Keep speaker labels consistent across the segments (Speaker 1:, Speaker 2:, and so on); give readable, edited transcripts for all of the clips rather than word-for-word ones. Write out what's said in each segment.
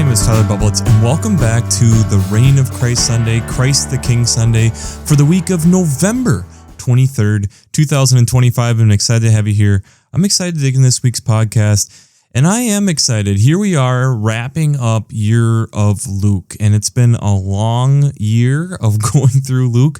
Speaker 1: name is Tyler Bublitz, and welcome back to the Reign of Christ Sunday, Christ the King Sunday, for the week of November 23rd, 2025. I'm excited to have you here. I'm excited to dig in this week's podcast, and I am excited. Here we are, wrapping up Year of Luke, and it's been a long year of going through Luke.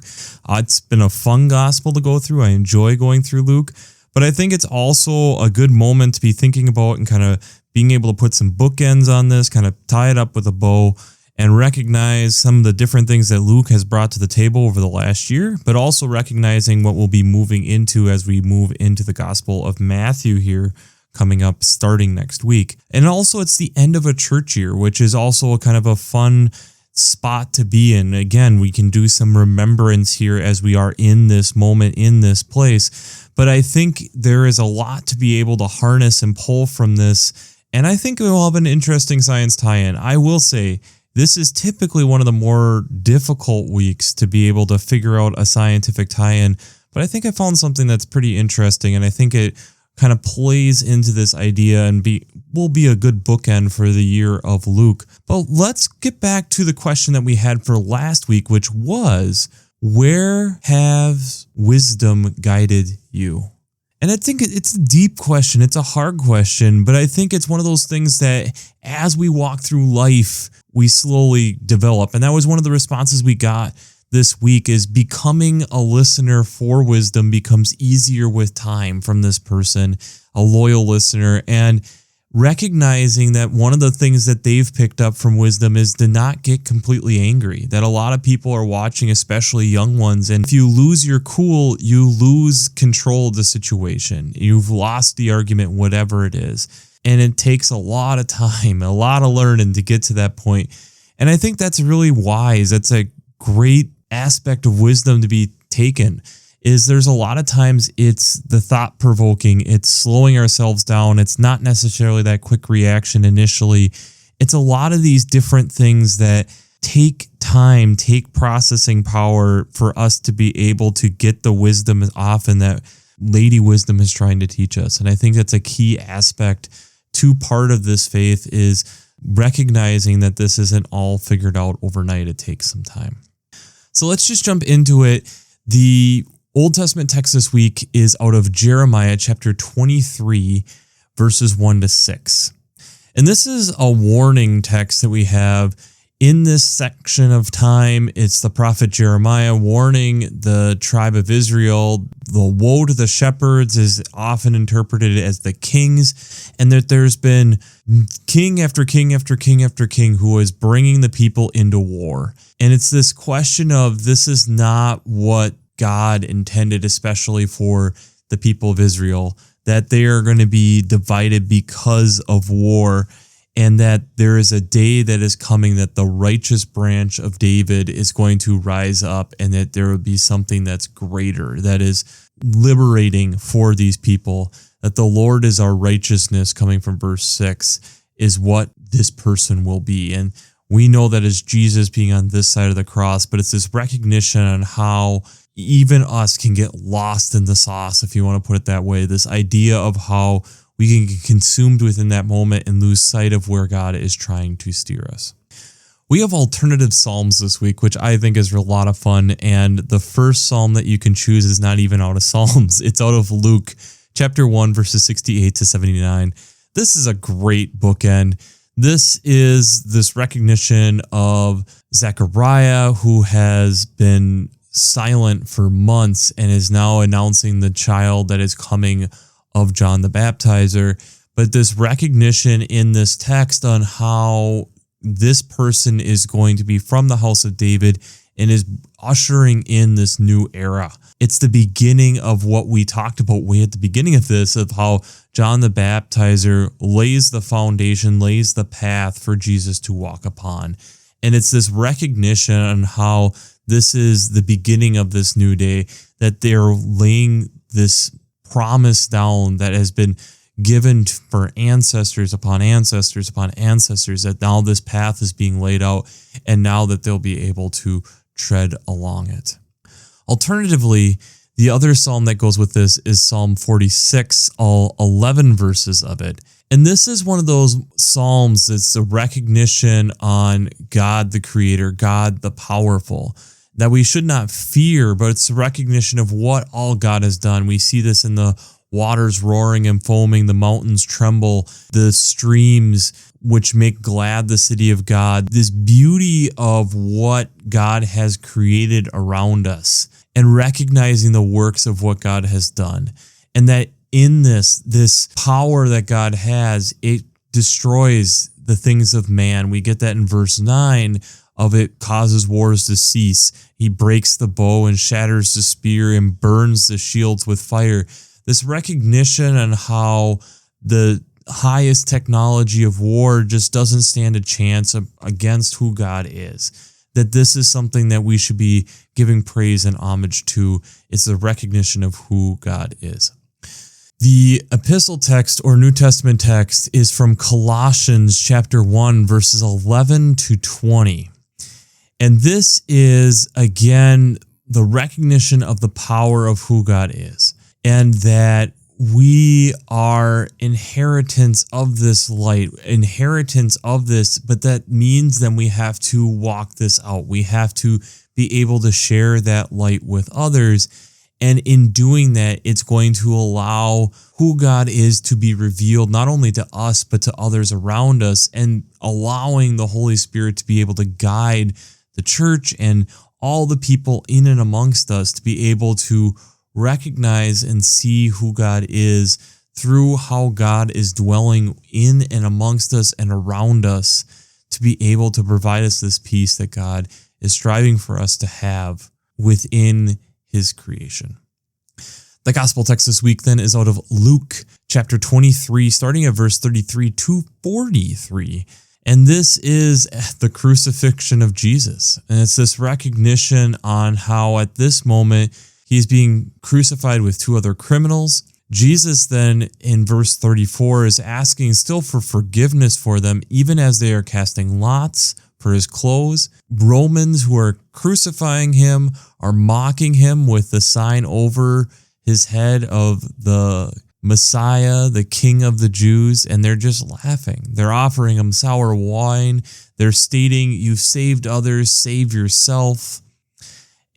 Speaker 1: It's been a fun gospel to go through. I enjoy going through Luke, but I think it's also a good moment to be thinking about and kind of being able to put some bookends on this, kind of tie it up with a bow and recognize some of the different things that Luke has brought to the table over the last year, but also recognizing what we'll be moving into as we move into the Gospel of Matthew here coming up starting next week. And also it's the end of a church year, which is also a kind of a fun spot to be in. Again, we can do some remembrance here as we are in this moment, in this place. But I think there is a lot to be able to harness and pull from this. And I think we'll have an interesting science tie-in. I will say this is typically one of the more difficult weeks to be able to figure out a scientific tie-in, but I think I found something that's pretty interesting, and I think it kind of plays into this idea and will be a good bookend for the year of Luke. But let's get back to the question that we had for last week, which was, where has wisdom guided you? And I think it's a deep question. It's a hard question, but I think it's one of those things that as we walk through life, we slowly develop. And that was one of the responses we got this week, is becoming a listener for wisdom becomes easier with time from this person, a loyal listener, and recognizing that one of the things that they've picked up from wisdom is to not get completely angry, that a lot of people are watching, especially young ones. And if you lose your cool, you lose control of the situation. You've lost the argument, whatever it is. And it takes a lot of time, a lot of learning to get to that point. And I think that's really wise. That's a great aspect of wisdom to be taken. Is there's a lot of times it's the thought-provoking, it's slowing ourselves down, it's not necessarily that quick reaction initially. It's a lot of these different things that take time, take processing power for us to be able to get the wisdom often that Lady Wisdom is trying to teach us. And I think that's a key aspect to part of this faith, is recognizing that this isn't all figured out overnight. It takes some time. So let's just jump into it. The Old Testament text this week is out of Jeremiah chapter 23, verses 1-6. And this is a warning text that we have in this section of time. It's the prophet Jeremiah warning the tribe of Israel. The woe to the shepherds is often interpreted as the kings, and that there's been king after king after king after king who is bringing the people into war. And it's this question of, this is not what God intended, especially for the people of Israel, that they are going to be divided because of war, and that there is a day that is coming that the righteous branch of David is going to rise up, and that there will be something that's greater, that is liberating for these people, that the Lord is our righteousness, coming from verse 6, is what this person will be. And we know that as Jesus being on this side of the cross, but it's this recognition on how even us can get lost in the sauce, if you want to put it that way. This idea of how we can get consumed within that moment and lose sight of where God is trying to steer us. We have alternative psalms this week, which I think is a lot of fun. And the first psalm that you can choose is not even out of Psalms. It's out of Luke chapter 1, verses 68-79. This is a great bookend. This is this recognition of Zechariah, who has been silent for months and is now announcing the child that is coming of John the Baptizer. But this recognition in this text on how this person is going to be from the house of David and is ushering in this new era. It's the beginning of what we talked about way at the beginning of this, of how John the Baptizer lays the foundation, lays the path for Jesus to walk upon. And it's this recognition on how this is the beginning of this new day, that they're laying this promise down that has been given for ancestors upon ancestors upon ancestors, that now this path is being laid out, and now that they'll be able to tread along it. Alternatively, The other psalm that goes with this is Psalm 46, all 11 verses of it. And this is one of those psalms that's a recognition on God the Creator, God the Powerful, that we should not fear, but it's a recognition of what all God has done. We see this in the waters roaring and foaming, the mountains tremble, the streams which make glad the city of God, this beauty of what God has created around us, and recognizing the works of what God has done. And that in this power that God has, it destroys the things of man. We get that in verse 9 of it causes wars to cease. He breaks the bow and shatters the spear and burns the shields with fire. This recognition on how the highest technology of war just doesn't stand a chance against who God is. That this is something that we should be giving praise and homage to. It's the recognition of who God is. The epistle text or New Testament text is from Colossians chapter 1, verses 11 to 20. And this is, again, the recognition of the power of who God is, and that we are inheritance of this light, inheritance of this, but that means then we have to walk this out. We have to be able to share that light with others. And in doing that, it's going to allow who God is to be revealed, not only to us, but to others around us, and allowing the Holy Spirit to be able to guide the church and all the people in and amongst us to be able to recognize and see who God is through how God is dwelling in and amongst us and around us, to be able to provide us this peace that God is striving for us to have within His creation. The gospel text this week then is out of Luke chapter 23, starting at verse 33 to 43. And this is the crucifixion of Jesus. And it's this recognition on how at this moment He's being crucified with two other criminals. Jesus then in verse 34 is asking still for forgiveness for them, even as they are casting lots for His clothes. Romans who are crucifying Him are mocking Him with the sign over His head of the Messiah, the King of the Jews, and they're just laughing. They're offering Him sour wine. They're stating, "You've saved others, save yourself."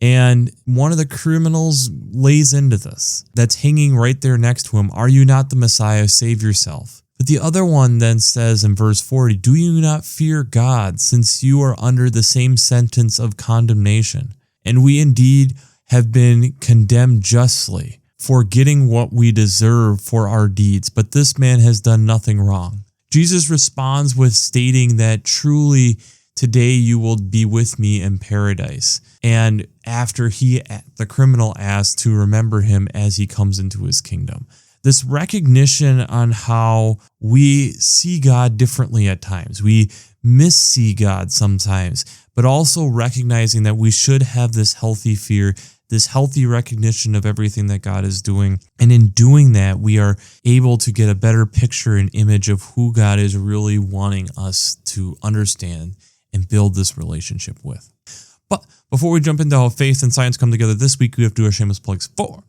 Speaker 1: And one of the criminals lays into this, that's hanging right there next to him, "Are you not the Messiah? Save yourself." But the other one then says in verse 40, "Do you not fear God, since you are under the same sentence of condemnation? And we indeed have been condemned justly, for getting what we deserve for our deeds, but this man has done nothing wrong." Jesus responds with stating that truly today you will be with me in paradise. And after the criminal asks to remember him as he comes into his kingdom. This recognition on how we see God differently at times. We missee God sometimes, but also recognizing that we should have this healthy fear, this healthy recognition of everything that God is doing. And in doing that, we are able to get a better picture and image of who God is really wanting us to understand and build this relationship with. But before we jump into how faith and science come together this week, we have to do our shameless plugs for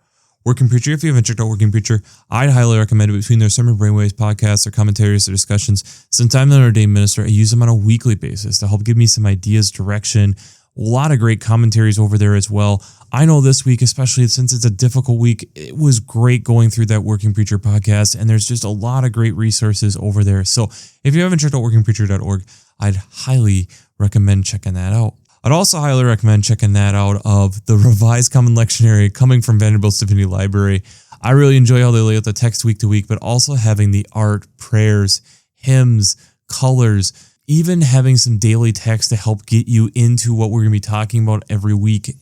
Speaker 1: Working Preacher. If you haven't checked out Working Preacher, I'd highly recommend it. Between their Sermon Brainwaves podcasts, their commentaries, their discussions, since I'm an ordained minister, I use them on a weekly basis to help give me some ideas, direction. A lot of great commentaries over there as well. I know this week, especially since it's a difficult week, it was great going through that Working Preacher podcast, and there's just a lot of great resources over there. So if you haven't checked out workingpreacher.org, I'd highly recommend checking that out. I'd also highly recommend checking that out of the Revised Common Lectionary coming from Vanderbilt's Divinity Library. I really enjoy how they lay out the text week to week, but also having the art, prayers, hymns, colors, even having some daily text to help get you into what we're going to be talking about every week.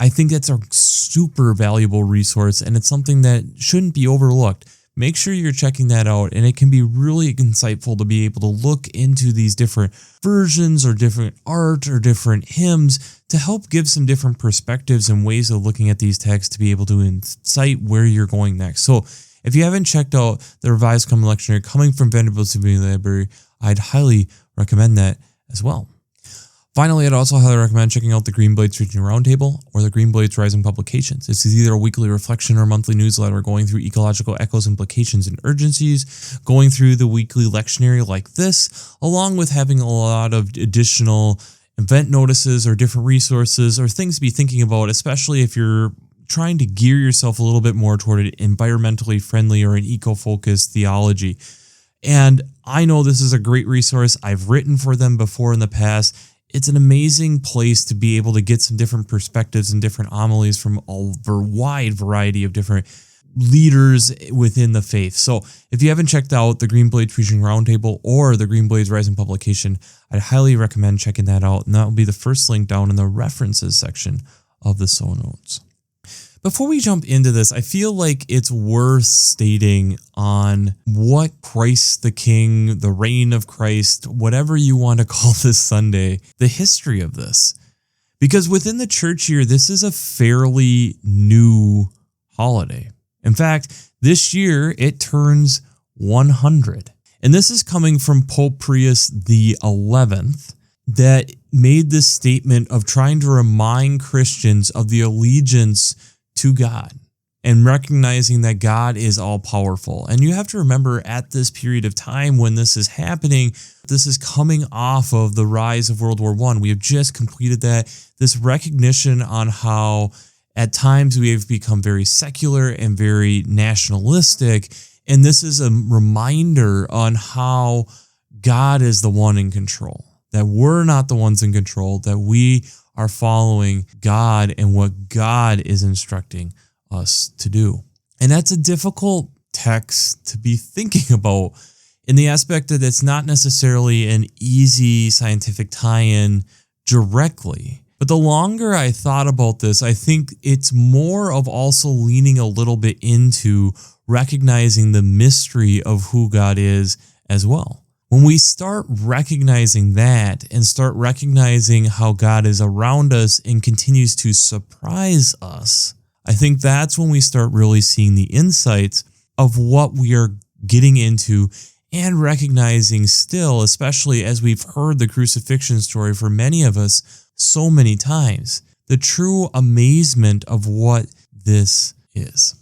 Speaker 1: I think that's a super valuable resource, and it's something that shouldn't be overlooked. Make sure you're checking that out, and it can be really insightful to be able to look into these different versions or different art or different hymns to help give some different perspectives and ways of looking at these texts to be able to incite where you're going next. So if you haven't checked out the Revised Common Lectionary coming from Vanderbilt's Divinity Library, I'd highly recommend that as well. Finally, I'd also highly recommend checking out the Bublitz Teaching Roundtable or the Bublitz Rising Publications. This is either a weekly reflection or monthly newsletter going through ecological echoes, implications, and urgencies, going through the weekly lectionary like this, along with having a lot of additional event notices or different resources or things to be thinking about, especially if you're trying to gear yourself a little bit more toward an environmentally friendly or an eco-focused theology. And I know this is a great resource. I've written for them before in the past. It's an amazing place to be able to get some different perspectives and different homilies from a wide variety of different leaders within the faith. So if you haven't checked out the Bublitz Preaching Roundtable or the Bublitz Rising Publication, I'd highly recommend checking that out. And that will be the first link down in the references section of the show notes. Before we jump into this, I feel like it's worth stating on what Christ the King, the reign of Christ, whatever you want to call this Sunday, the history of this. Because within the church year, this is a fairly new holiday. In fact, this year it turns 100. And this is coming from Pope Pius the 11th that made this statement of trying to remind Christians of the allegiance to God and recognizing that God is all powerful. And you have to remember at this period of time when this is happening, this is coming off of the rise of World War I. We have just completed that. This recognition on how at times we have become very secular and very nationalistic. And this is a reminder on how God is the one in control, that we're not the ones in control, that we are following God and what God is instructing us to do. And that's a difficult text to be thinking about in the aspect that it's not necessarily an easy scientific tie-in directly. But the longer I thought about this, I think it's more of also leaning a little bit into recognizing the mystery of who God is as well. When we start recognizing that and start recognizing how God is around us and continues to surprise us, I think that's when we start really seeing the insights of what we are getting into and recognizing still, especially as we've heard the crucifixion story for many of us so many times, the true amazement of what this is.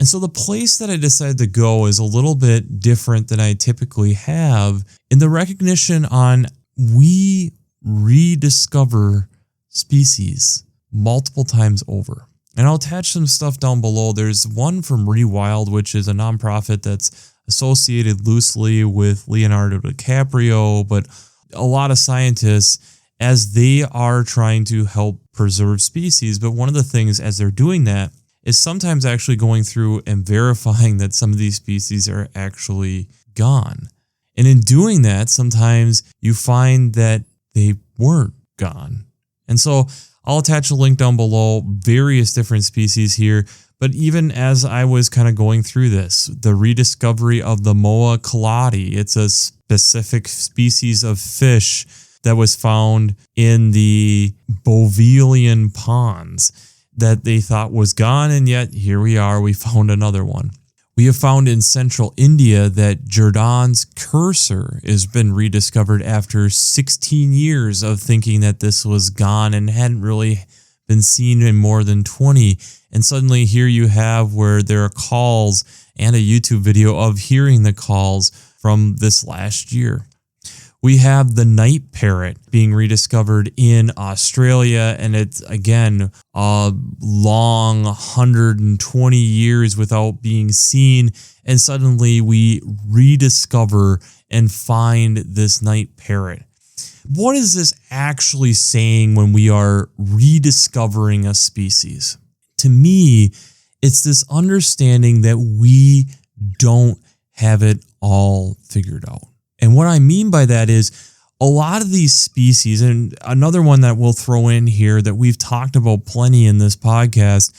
Speaker 1: And so the place that I decided to go is a little bit different than I typically have in the recognition on we rediscover species multiple times over. And I'll attach some stuff down below. There's one from Rewild, which is a nonprofit that's associated loosely with Leonardo DiCaprio, but a lot of scientists as they are trying to help preserve species. But one of the things as they're doing that is sometimes actually going through and verifying that some of these species are actually gone. And in doing that, sometimes you find that they weren't gone. And so I'll attach a link down below, various different species here. But even as I was kind of going through this, the rediscovery of the Moa colati, it's a specific species of fish that was found in the Bovelian ponds that they thought was gone, and yet here we are, we found another one. We have found in central India that Jordan's cursor has been rediscovered after 16 years of thinking that this was gone and hadn't really been seen in more than 20. And suddenly here you have where there are calls and a YouTube video of hearing the calls from this last year. We have the night parrot being rediscovered in Australia, and it's, again, a long 120 years without being seen, and suddenly we rediscover and find this night parrot. What is this actually saying when we are rediscovering a species? To me, it's this understanding that we don't have it all figured out. And what I mean by that is a lot of these species, and another one that we'll throw in here that we've talked about plenty in this podcast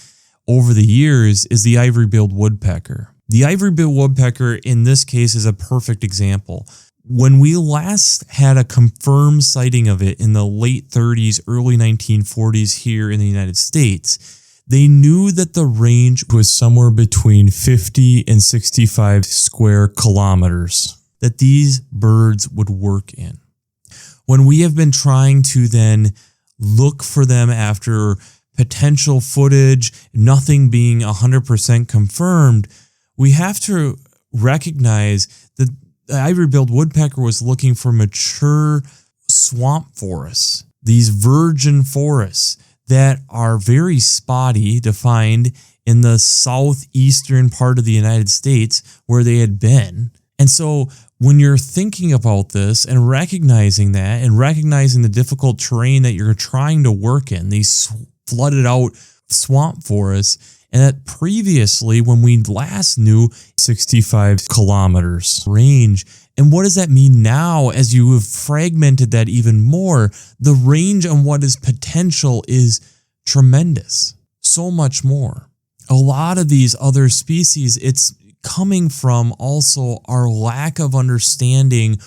Speaker 1: over the years is the ivory-billed woodpecker. The ivory-billed woodpecker in this case is a perfect example. When we last had a confirmed sighting of it in the late 30s, early 1940s here in the United States, they knew that the range was somewhere between 50 and 65 square kilometers that these birds would work in. when we have been trying to then look for them after potential footage, nothing being 100% confirmed, we have to recognize that the ivory-billed woodpecker was looking for mature swamp forests, these virgin forests that are very spotty to find in the southeastern part of the United States where they had been. And so when you're thinking about this and recognizing that and recognizing the difficult terrain that you're trying to work in, these flooded out swamp forests, and that previously when we last knew 65 kilometers range, and what does that mean now as you have fragmented that even more? The range on what is potential is tremendous, so much more. A lot of these other species, it's coming from also our lack of understanding,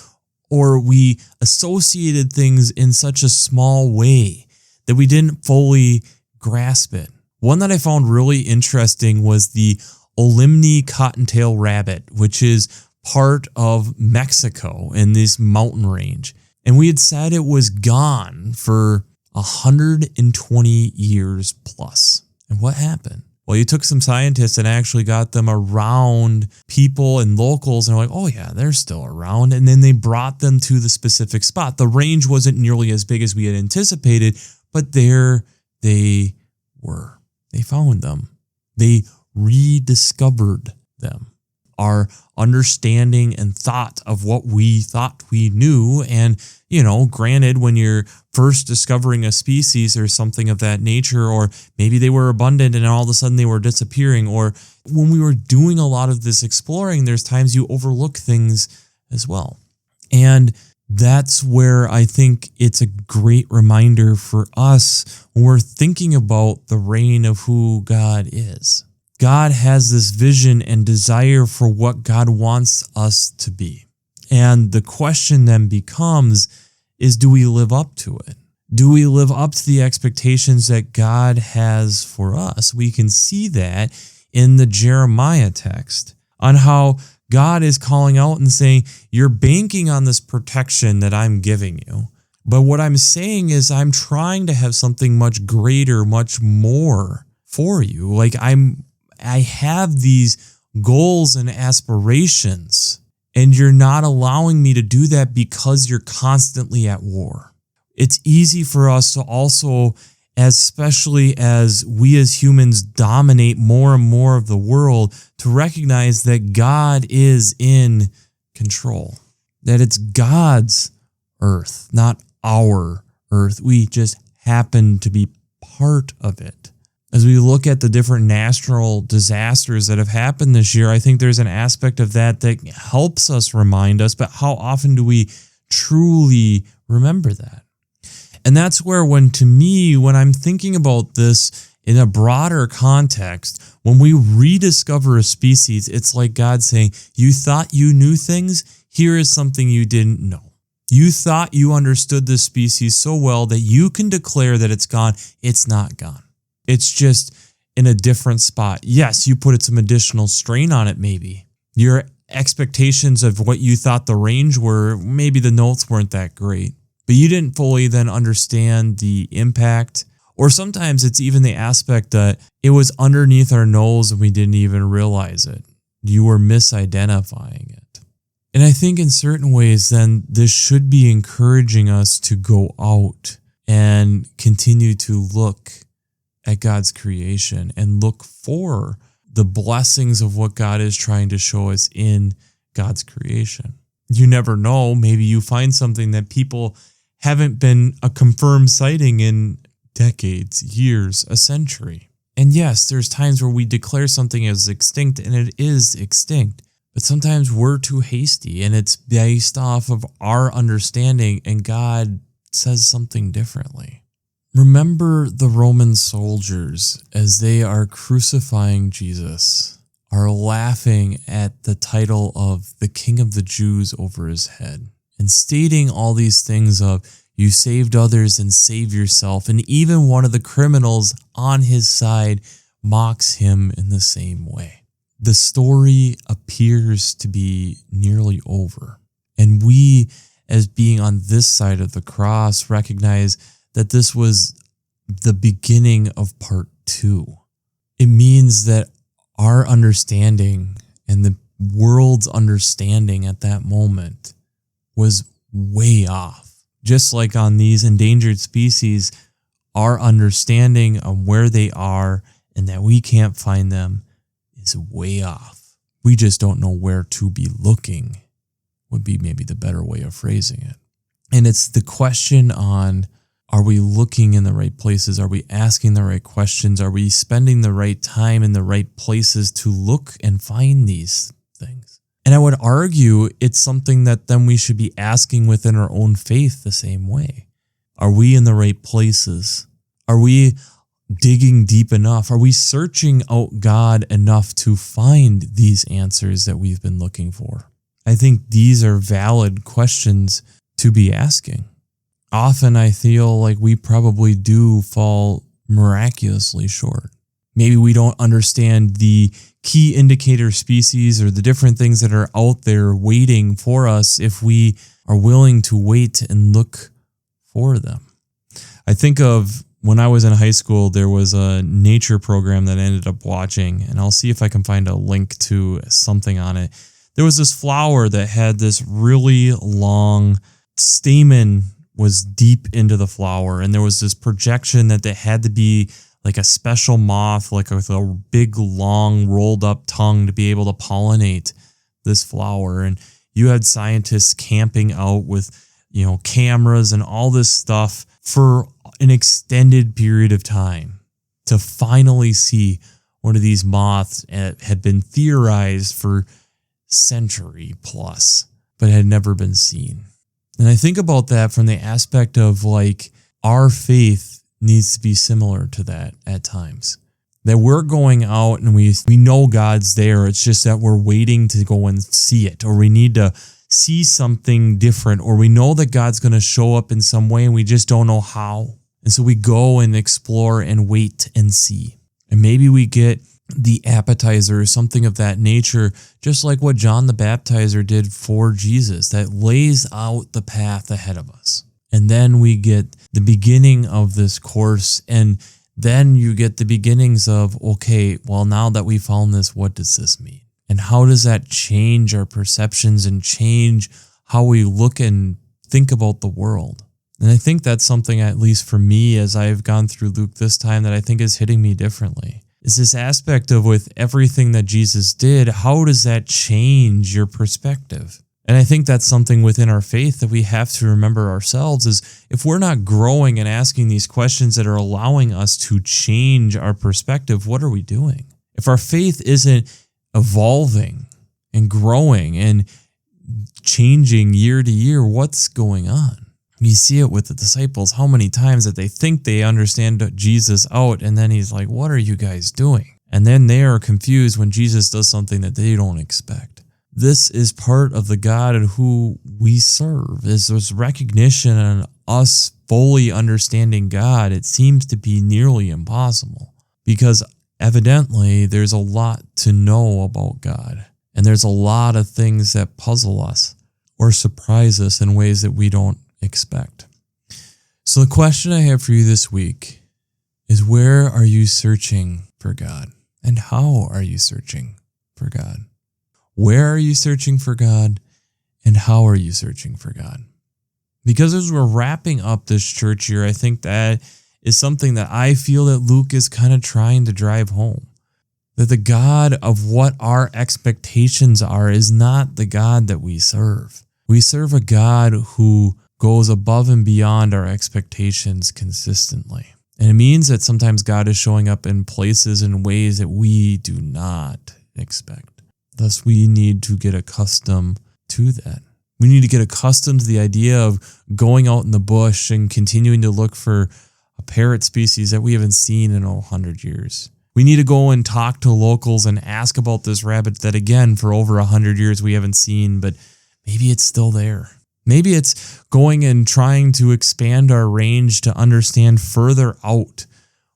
Speaker 1: or we associated things in such a small way that we didn't fully grasp it. One that I found really interesting was the Olimni cottontail rabbit, which is part of Mexico in this mountain range. And we had said it was gone for 120 years plus. And what happened? Well, you took some scientists and actually got them around people and locals, and they're like, oh yeah, they're still around. And then they brought them to the specific spot. The range wasn't nearly as big as we had anticipated, but there they were. They found them. They rediscovered them. Our understanding and thought of what we thought we knew. And, granted, when you're first discovering a species or something of that nature, or maybe they were abundant and all of a sudden they were disappearing, or when we were doing a lot of this exploring, there's times you overlook things as well. And that's where I think it's a great reminder for us when we're thinking about the reign of who God is. God has this vision and desire for what God wants us to be. And the question then becomes, do we live up to it? Do we live up to the expectations that God has for us? We can see that in the Jeremiah text on how God is calling out and saying, you're banking on this protection that I'm giving you. But what I'm saying is I'm trying to have something much greater, much more for you. Like I have these goals and aspirations, and you're not allowing me to do that because you're constantly at war. It's easy for us to also, especially as we as humans dominate more and more of the world, to recognize that God is in control, that it's God's earth, not our earth. We just happen to be part of it. As we look at the different natural disasters that have happened this year, I think there's an aspect of that helps us remind us, but how often do we truly remember that? And that's where when I'm thinking about this in a broader context, when we rediscover a species, it's like God saying, you thought you knew things, here is something you didn't know. You thought you understood this species so well that you can declare that it's gone. It's not gone. It's just in a different spot. Yes, you put some additional strain on it maybe. Your expectations of what you thought the range were, maybe the notes weren't that great. But you didn't fully then understand the impact. Or sometimes it's even the aspect that it was underneath our nose and we didn't even realize it. You were misidentifying it. And I think in certain ways then this should be encouraging us to go out and continue to look at God's creation and look for the blessings of what God is trying to show us in God's creation. You never know, maybe you find something that people haven't been a confirmed sighting in decades, years, a century. And yes, there's times where we declare something as extinct and it is extinct, but sometimes we're too hasty and it's based off of our understanding and God says something differently. Remember the Roman soldiers as they are crucifying Jesus, are laughing at the title of the King of the Jews over his head and stating all these things of you saved others and save yourself. And even one of the criminals on his side mocks him in the same way. The story appears to be nearly over. And we as being on this side of the cross, recognize that this was the beginning of part 2. It means that our understanding and the world's understanding at that moment was way off. Just like on these endangered species, our understanding of where they are and that we can't find them is way off. We just don't know where to be looking, would be maybe the better way of phrasing it. And it's the question on, are we looking in the right places? Are we asking the right questions? Are we spending the right time in the right places to look and find these things? And I would argue it's something that then we should be asking within our own faith the same way. Are we in the right places? Are we digging deep enough? Are we searching out God enough to find these answers that we've been looking for? I think these are valid questions to be asking. Often I feel like we probably do fall miraculously short. Maybe we don't understand the key indicator species or the different things that are out there waiting for us if we are willing to wait and look for them. I think of when I was in high school, there was a nature program that I ended up watching, and I'll see if I can find a link to something on it. There was this flower that had this really long stamen was deep into the flower, and there was this projection that there had to be like a special moth, like with a big, long, rolled up tongue to be able to pollinate this flower. And you had scientists camping out with, cameras and all this stuff for an extended period of time to finally see one of these moths had been theorized for century plus, but had never been seen. And I think about that from the aspect of like our faith needs to be similar to that at times. That we're going out and we know God's there. It's just that we're waiting to go and see it, or we need to see something different, or we know that God's going to show up in some way and we just don't know how. And so we go and explore and wait and see. And maybe we get the appetizer or something of that nature, just like what John the Baptizer did for Jesus, that lays out the path ahead of us. And then we get the beginning of this course, and then you get the beginnings of, okay, well, now that we found this, what does this mean? And how does that change our perceptions and change how we look and think about the world? And I think that's something, at least for me, as I've gone through Luke this time, that I think is hitting me differently. Is this aspect of with everything that Jesus did, how does that change your perspective? And I think that's something within our faith that we have to remember ourselves is if we're not growing and asking these questions that are allowing us to change our perspective, what are we doing? If our faith isn't evolving and growing and changing year to year, what's going on? You see it with the disciples, how many times that they think they understand Jesus out, and then he's like, what are you guys doing? And then they are confused when Jesus does something that they don't expect. This is part of the God who we serve, is this recognition and us fully understanding God. It seems to be nearly impossible because evidently there's a lot to know about God, and there's a lot of things that puzzle us or surprise us in ways that we don't expect. So the question I have for you this week is, where are you searching for God? And how are you searching for God? Where are you searching for God? And how are you searching for God? Because as we're wrapping up this church year, I think that is something that I feel that Luke is kind of trying to drive home. That the God of what our expectations are is not the God that we serve. We serve a God who goes above and beyond our expectations consistently. And it means that sometimes God is showing up in places and ways that we do not expect. Thus, we need to get accustomed to that. We need to get accustomed to the idea of going out in the bush and continuing to look for a parrot species that we haven't seen in 100 years. We need to go and talk to locals and ask about this rabbit that, again, for over 100 years we haven't seen, but maybe it's still there. Maybe it's going and trying to expand our range to understand further out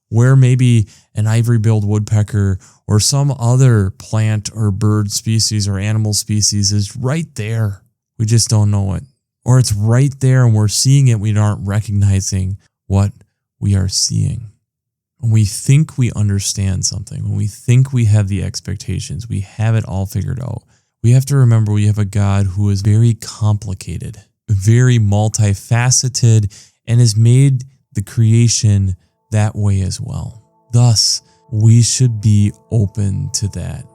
Speaker 1: where maybe an ivory-billed woodpecker or some other plant or bird species or animal species is right there. We just don't know it. Or it's right there and we're seeing it, we aren't recognizing what we are seeing. When we think we understand something, when we think we have the expectations, we have it all figured out, we have to remember we have a God who is very complicated, very multifaceted, and has made the creation that way as well. Thus, we should be open to that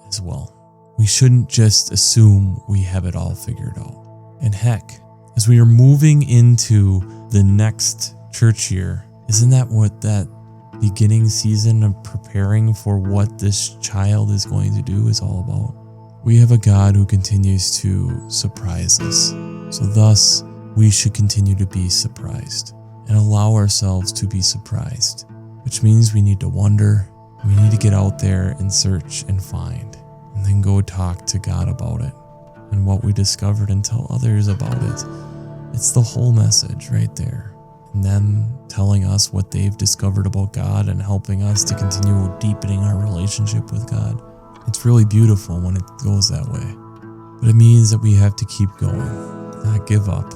Speaker 1: as well. We shouldn't just assume we have it all figured out. And heck, as we are moving into the next church year, isn't that what that beginning season of preparing for what this child is going to do is all about? We have a God who continues to surprise us. So thus, we should continue to be surprised and allow ourselves to be surprised, which means we need to wonder, we need to get out there and search and find, and then go talk to God about it and what we discovered and tell others about it. It's the whole message right there. And them telling us what they've discovered about God and helping us to continue deepening our relationship with God. It's really beautiful when it goes that way. But it means that we have to keep going, not give up,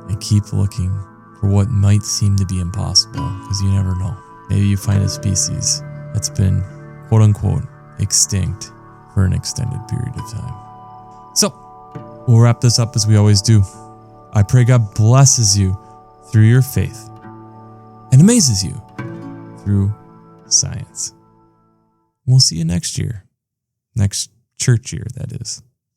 Speaker 1: and keep looking for what might seem to be impossible, because you never know. Maybe you find a species that's been, quote unquote, extinct for an extended period of time. So, we'll wrap this up as we always do. I pray God blesses you through your faith and amazes you through science. We'll see you next year. Next church year, that is.